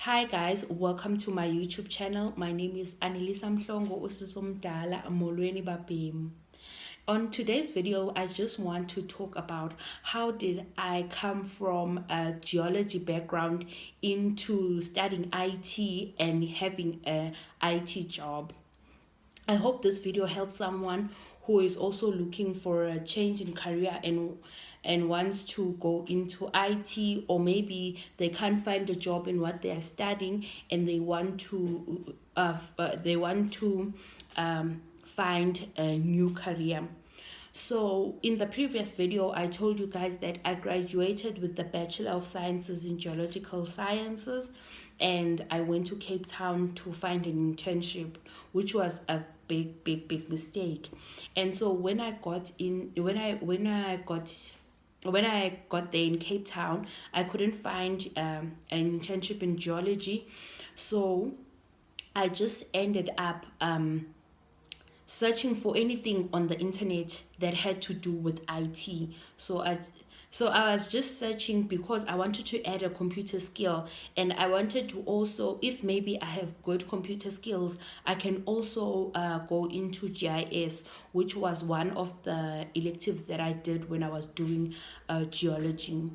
Hi guys, welcome to my YouTube channel. My name is Anelisa Usisomdala Molweni Babem. On today's video, I just want to talk about how did I come from a geology background into studying IT and having a IT job. I hope this video helps someone who is also looking for a change in career and wants to go into IT, or maybe they can't find a job in what they are studying and they want to find a new career. So in the previous video, I told you guys that I graduated with the Bachelor of Sciences in Geological Sciences, and I went to Cape Town to find an internship, which was a big mistake. And so when I got there in Cape Town, I couldn't find an internship in geology, so I just ended up searching for anything on the internet that had to do with IT. So I was just searching because I wanted to add a computer skill, and I wanted to also, if maybe I have good computer skills, I can also go into GIS, which was one of the electives that I did when I was doing geology.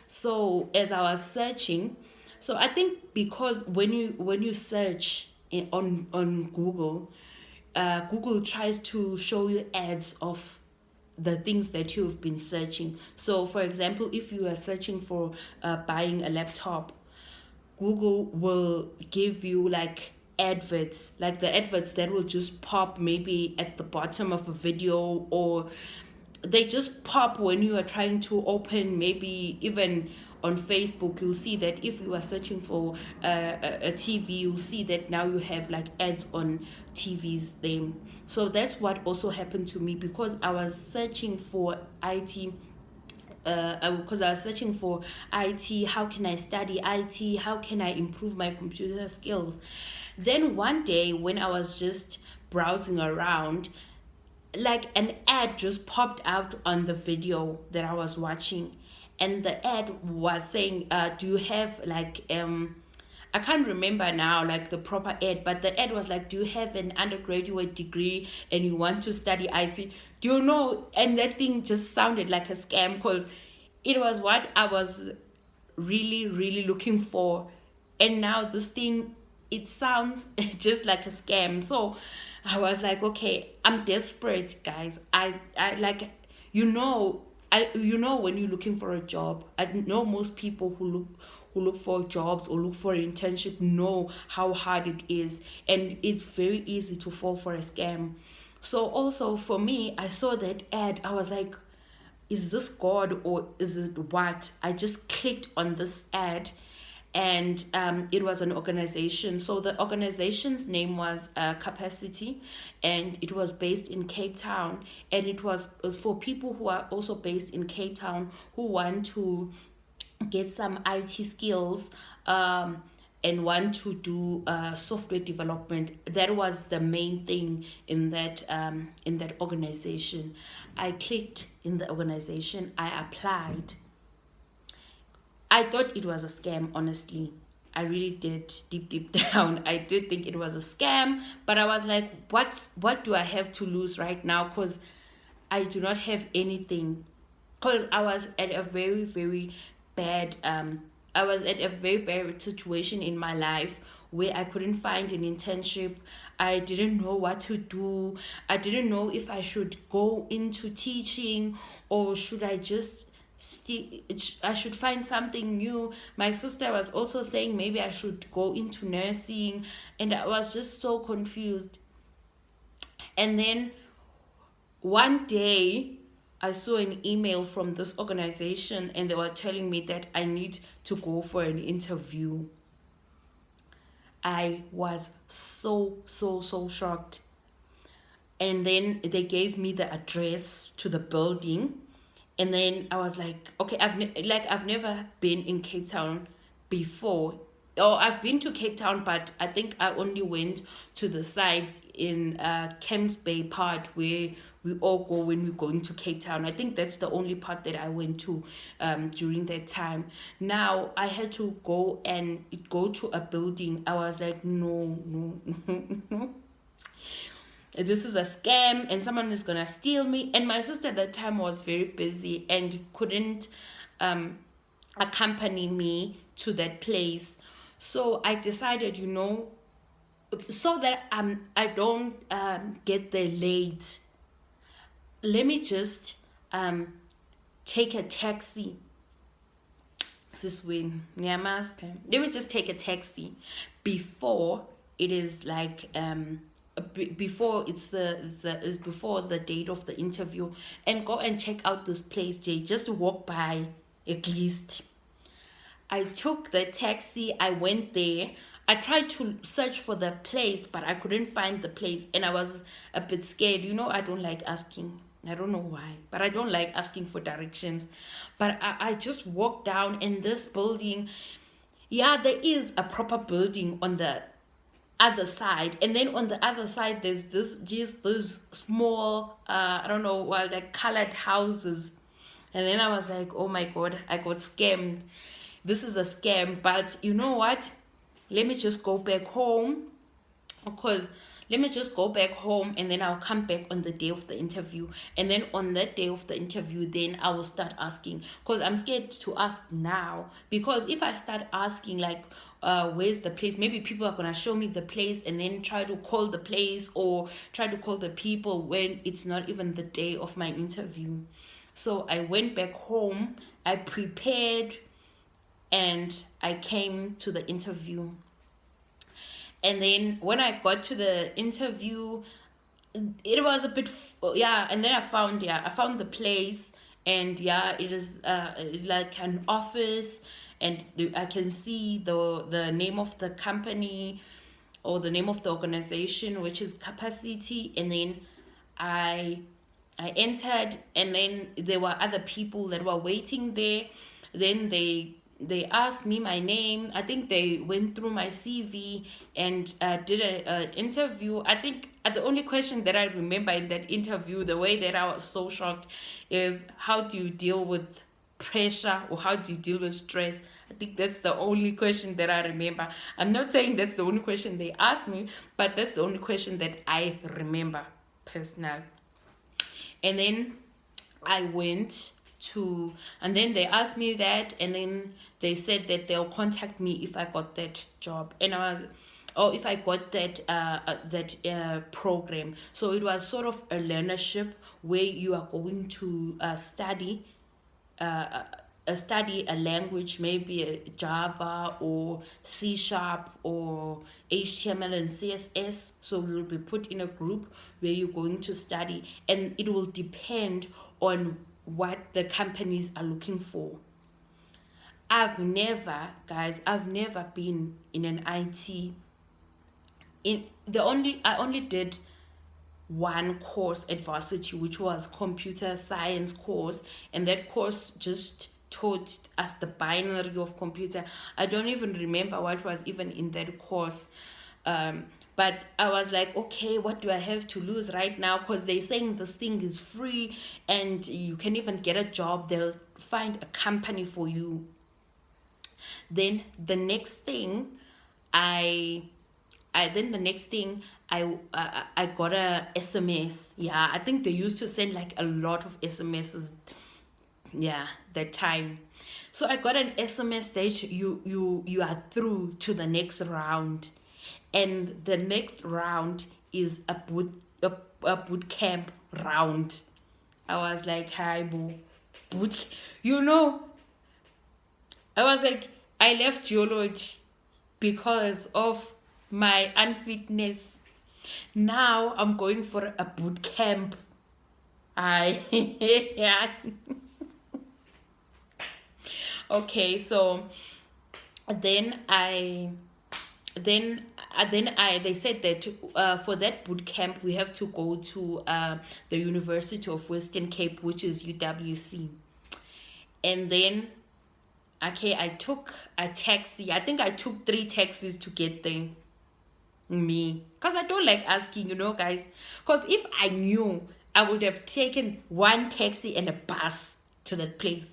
So as I was searching, so I think because when you search on Google, Google tries to show you ads of the things that you've been searching. So, for example, if you are searching for buying a laptop, Google will give you like adverts, like the adverts that will just pop maybe at the bottom of a video, or they just pop when you are trying to open, maybe even on Facebook. You'll see that if you are searching for a TV, you'll see that now you have like ads on TVs there. So that's what also happened to me because I was searching for IT, because I was searching for IT, how can I study IT, how can I improve my computer skills. Then one day when I was just browsing around, like an ad just popped out on the video that I was watching, and the ad was saying, do you have like I can't remember now like the proper ad, but the ad was like, do you have an undergraduate degree and you want to study IT? Do you know? And that thing just sounded like a scam because it was what I was really looking for, and now this thing, it sounds just like a scam. So I was like, okay, I'm desperate, guys. I like, when you're looking for a job, I know most people who look for jobs or look for an internship know how hard it is, and it's very easy to fall for a scam. So also for me, I saw that ad, I was like, is this God or is it what? I just clicked on this ad, and it was an organization. So the organization's name was Capaciti, and it was based in Cape Town. And it was for people who are also based in Cape Town who want to get some IT skills, and want to do software development. That was the main thing in that organization. I clicked in the organization. I applied. I thought it was a scam, honestly. I really did, deep down. I did think it was a scam, but I was like, what do I have to lose right now? Because I do not have anything. Because I was at a very bad I was at a very bad situation in my life where I couldn't find an internship. I didn't know what to do. I didn't know if I should go into teaching, or should I just I should find something new. My sister was also saying maybe I should go into nursing, and I was just so confused. And then one day I saw an email from this organization, and they were telling me that I need to go for an interview. I was so shocked. And then they gave me the address to the building, and then I was like, okay, I've never been in Cape Town before. Oh, I've been to Cape Town, but I think I only went to the sites in Camps Bay part where we all go when we're going to Cape Town. I think that's the only part that I went to during that time. Now I had to go to a building. I was like, no, no, this is a scam and someone is gonna steal me. And my sister at that time was very busy and couldn't accompany me to that place. So I decided, so that I don't get there late, let me just take a taxi. Sis Win, yeah, let me just take a taxi before it is like before it's before the date of the interview, and go and check out this place, Jay, just to walk by at least. I took the taxi, I went there. I tried to search for the place, but I couldn't find the place, and I was a bit scared. I don't like asking. I don't know why, but I don't like asking for directions. But I just walked down in this building. Yeah, there is a proper building on the other side, and then on the other side there's those small I don't know, well, like colored houses. And then I was like, oh my god, I got scammed. This is a scam. But you know what, let me just go back home, because let me just go back home, and then I'll come back on the day of the interview. And then on that day of the interview, then I will start asking, because I'm scared to ask now. Because if I start asking like where's the place, maybe people are gonna show me the place and then try to call the place or try to call the people when it's not even the day of my interview. So I went back home, I prepared, and I came to the interview. And then when I got to the interview, it was a bit yeah. And then I found the place. And yeah, it is like an office, and I can see the name of the company, or the name of the organization, which is Capaciti. And then I I entered, and then there were other people that were waiting there. Then they asked me my name. I think they went through my CV and did a interview. I think the only question that I remember in that interview, the way that I was so shocked, is how do you deal with pressure, or how do you deal with stress? I think that's the only question that I remember. I'm not saying that's the only question they asked me, but that's the only question that I remember personally. And then I went to, and then they asked me that, and then they said that they'll contact me if I got that job. And I was, or if I got that program. So it was sort of a learnership where you are going to uh, study a language, maybe a Java or C Sharp or HTML and CSS. So you'll be put in a group where you're going to study, and it will depend on what the companies are looking for. I've never been in an IT. I only did one course at varsity, which was computer science course, and that course just taught us the binary of computer. I don't even remember what was even in that course. But I was like, okay, what do I have to lose right now? Because they're saying this thing is free, and you can even get a job. They'll find a company for you. Then the next thing, I then the next thing I got a SMS. Yeah, I think they used to send like a lot of SMSs. Yeah, that time. So I got an SMS that you are through to the next round, and the next round is a boot camp round. I was like, hi boo, boot. You know, I was like, I left geology because of my unfitness. Now I'm going for a boot camp. I yeah. Okay, so then I then I they said that for that boot camp we have to go to the University of Western Cape, which is UWC. And then Okay, I took a taxi. I think I took 3 taxis to get there. Me. Because I don't like asking, guys. Because if I knew, I would have taken one taxi and a bus to that place.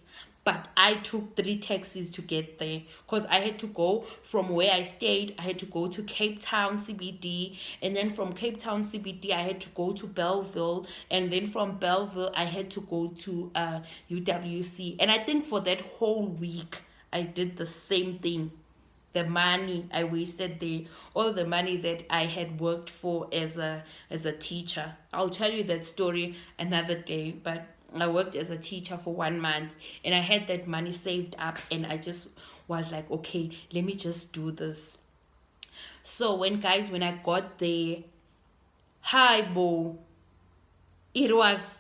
But I took 3 taxis to get there because I had to go from where I stayed. I had to go to Cape Town CBD, and then from Cape Town CBD, I had to go to Belleville, and then from Belleville, I had to go to UWC. And I think for that whole week, I did the same thing. The money I wasted there, all the money that I had worked for as a teacher. I'll tell you that story another day, but I worked as a teacher for 1 month and I had that money saved up, and I just was like, okay, let me just do this. So when I got there, hi bo, it was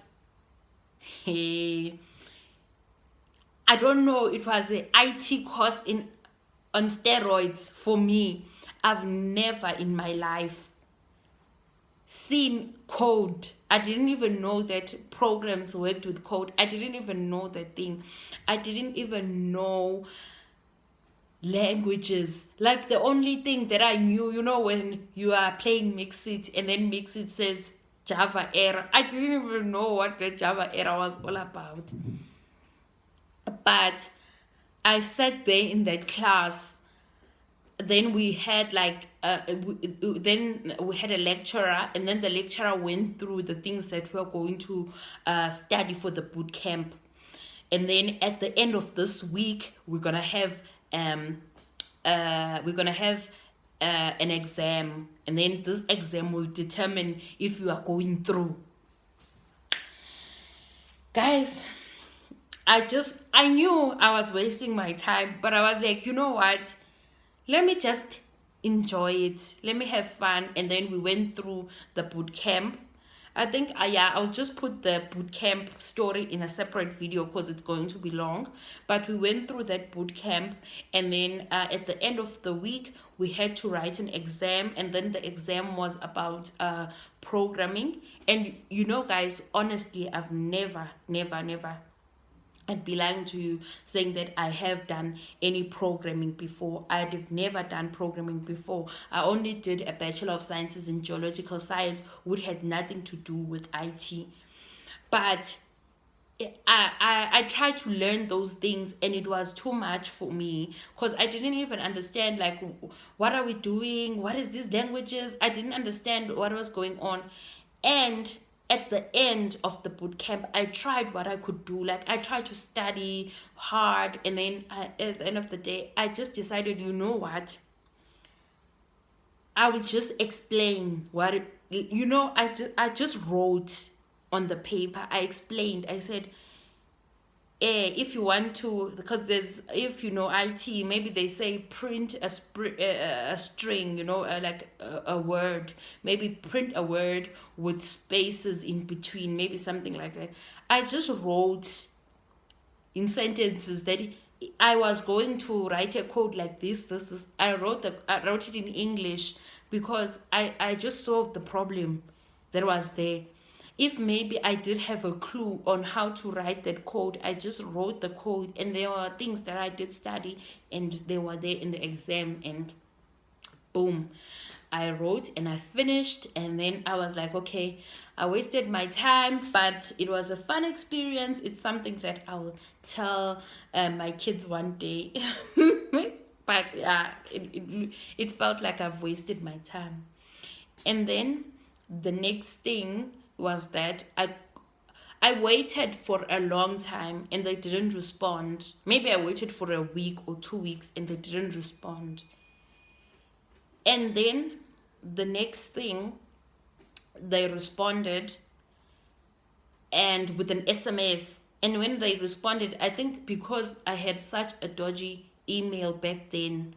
hey, I don't know, it was a IT course in on steroids for me. I've never in my life seen code. I didn't even know that programs worked with code. I didn't even know that thing. I didn't even know languages. Like the only thing that I knew, when you are playing Mixit and then Mixit says Java error. I didn't even know what the Java error was all about. But I sat there in that class. Then we had then we had a lecturer, and then the lecturer went through the things that we're going to study for the boot camp. And then at the end of this week, we're gonna have an exam, and then this exam will determine if you are going through. Guys, I knew I was wasting my time, but I was like, you know what, let me just enjoy it, let me have fun. And then we went through the boot camp. I think I'll just put the boot camp story in a separate video because it's going to be long. But we went through that boot camp, and then at the end of the week we had to write an exam, and then the exam was about programming. And guys, honestly, I've never I'd be lying to you saying that I have done any programming before. I'd have never done programming before. I only did a Bachelor of Sciences in Geological Science, which had nothing to do with IT. But I tried to learn those things, and it was too much for me because I didn't even understand, like, what are we doing? What is these languages? I didn't understand what was going on. And at the end of the boot camp, I tried what I could do. Like, I tried to study hard, and then at the end of the day, I just decided, you know what? I will just explain what I just wrote on the paper. I explained. I said, if you want to, because if you know IT, maybe they say print a string, like a word, maybe print a word with spaces in between, maybe something like that. I just wrote in sentences that I was going to write a code like this. I wrote it in English because I just solved the problem that was there. If maybe I did have a clue on how to write that code, I just wrote the code, and there were things that I did study, and they were there in the exam, and boom, I wrote and I finished. And then I was like, okay, I wasted my time, but it was a fun experience. It's something that I'll tell my kids one day. But yeah, it felt like I've wasted my time. And then the next thing was that I waited for a long time and they didn't respond. Maybe I waited for a week or 2 weeks and they didn't respond. And then the next thing, they responded, and with an SMS. And when they responded, I think because I had such a dodgy email back then,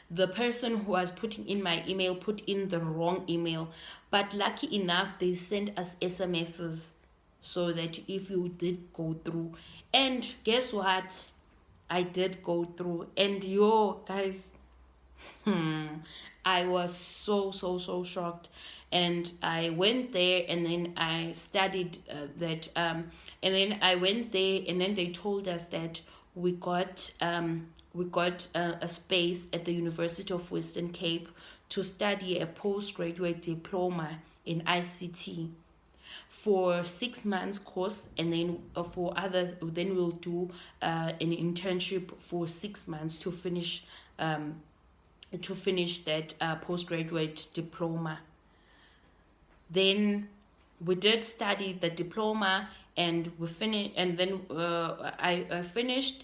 the person who was putting in my email put in the wrong email. But lucky enough, they sent us SMSs so that if you did go through. And guess what? I did go through. And guys, I was so shocked. And I went there, and then I studied that. And then I went there, and then they told us that we got a space at the University of Western Cape to study a postgraduate diploma in ICT for 6 months course, and then then we'll do an internship for 6 months to finish that postgraduate diploma. Then we did study the diploma, and we finished, and then I finished,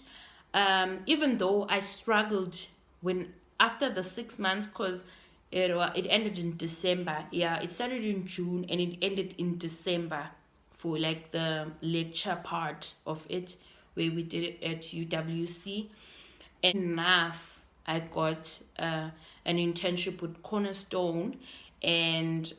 even though I struggled when after the 6 months, because it ended in December. Yeah, it started in June and it ended in December for like the lecture part of it, where we did it at UWC. And enough, I got an internship with Cornerstone, and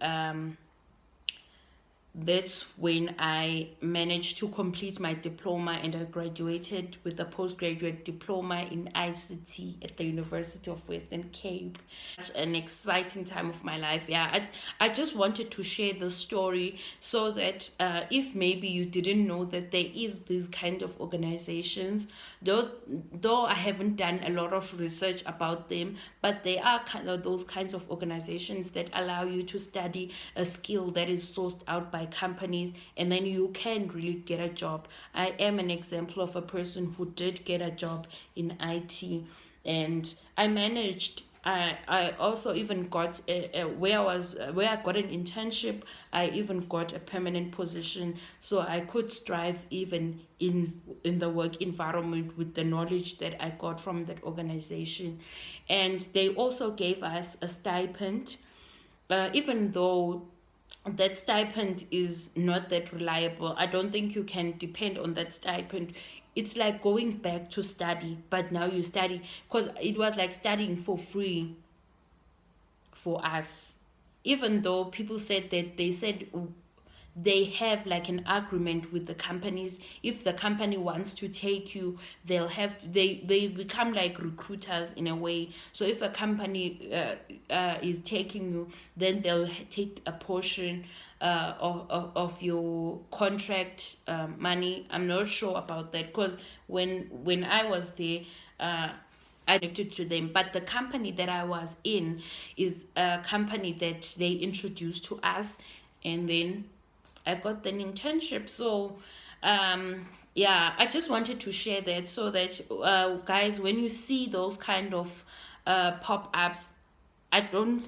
that's when I managed to complete my diploma, and I graduated with a postgraduate diploma in ICT at the University of Western Cape. Such an exciting time of my life. Yeah, I just wanted to share the story so that if maybe you didn't know that there is these kind of organizations, though I haven't done a lot of research about them, but they are kind of those kinds of organizations that allow you to study a skill that is sourced out by companies, and then you can really get a job. I am an example of a person who did get a job in IT, and I managed. I also even got where I got an internship. I even got a permanent position, so I could strive even in the work environment with the knowledge that I got from that organization. And they also gave us a stipend, even though that stipend is not that reliable. I don't think you can depend on that stipend. It's like going back to study, but now you study, because it was like studying for free for us. Even though people said that they said they have like an agreement with the companies. If the company wants to take you, they become like recruiters in a way. So if a company is taking you, then they'll take a portion of your contract money. I'm not sure about that, because when I was there, I connected to them, but the company that I was in is a company that they introduced to us, and then I got an internship. So, yeah, I just wanted to share that so that guys, when you see those kind of pop-ups, I don't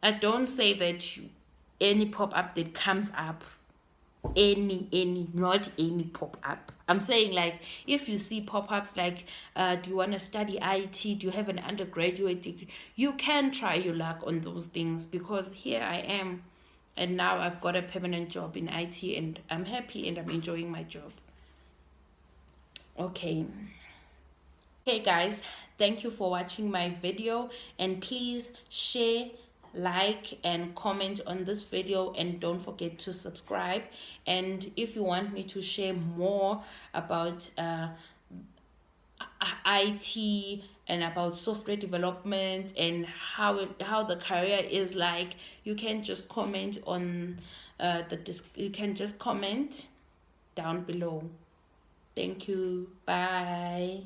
I don't say that any pop-up that comes up, not any pop-up. I'm saying, like, if you see pop-ups like do you want to study IT, do you have an undergraduate degree, you can try your luck on those things, because here I am, and now I've got a permanent job in IT, and I'm happy and I'm enjoying my job. Okay. Okay, guys, thank you for watching my video, and please share, like, and comment on this video, and don't forget to subscribe. And if you want me to share more about IT and about software development and how the career is like, you can just comment on you can just comment down below. Thank you. Bye.